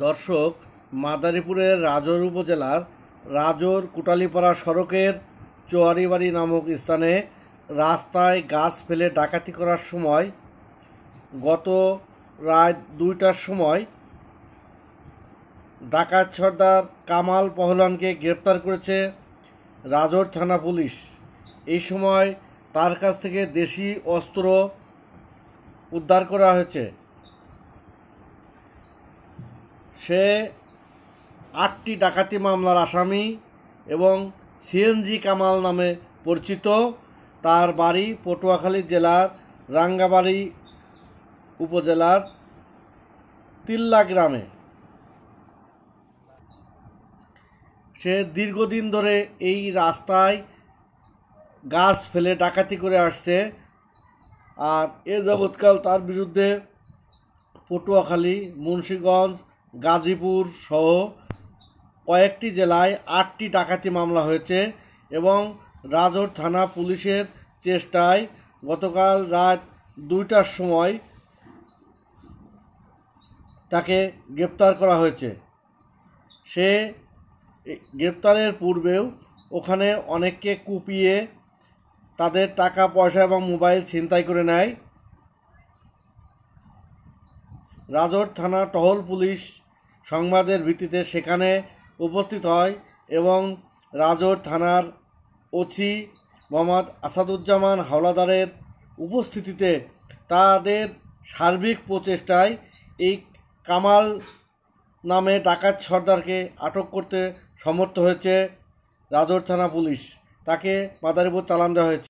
দর্শক, মাদারীপুরের রাজোর উপজেলার রাজোর কোটালীপাড়া সড়কের চোয়ারিবাড়ি নামক স্থানে রাস্তায় গাছ ফেলে ডাকাতি করার সময় গত রাত ২টার সময় ডাকাত সর্দার কামাল পহলওয়ানকে গ্রেপ্তার করেছে রাজোর থানা পুলিশ। এই সময় তার কাছ থেকে দেশি অস্ত্র উদ্ধার করা হয়েছে। সে ৮টি ডাকাতি মামলার আসামি এবং সিএনজি কামাল নামে পরিচিত। তার বাড়ি পটুয়াখালী জেলার রাঙ্গাবাড়ি উপজেলার তিল্লা গ্রামে। সে দীর্ঘদিন ধরে এই রাস্তায় গাছ ফেলে ডাকাতি করে আসছে, আর এ যাবৎকাল তার বিরুদ্ধে পটুয়াখালী, মুন্সিগঞ্জ, গাজীপুর সহ কয়েকটি জেলায় ৮টি ডাকাতি মামলা হয়েছে এবং রাজোর থানা পুলিশের চেষ্টায় গতকাল রাত ২টার সময় তাকে গ্রেপ্তার করা হয়েছে। সে গ্রেপ্তারের পূর্বেও ওখানে অনেককে কুপিয়ে তাদের টাকা পয়সা এবং মোবাইল ছিনতাই করে নেয়। রাজোর থানা টহল পুলিশ সংবাদের ভিত্তিতে সেখানে উপস্থিত হয় এবং রাজোর থানার ওসি মোহাম্মদ আসাদুজ্জামান হাওলাদারের উপস্থিতিতে তাদের সার্বিক প্রচেষ্টায় এই কামাল নামে ডাকাত সর্দারকে আটক করতে সমর্থ হয়েছে রাজোর থানা পুলিশ। তাকে মাদারীপুর চালান দেওয়া হয়েছে।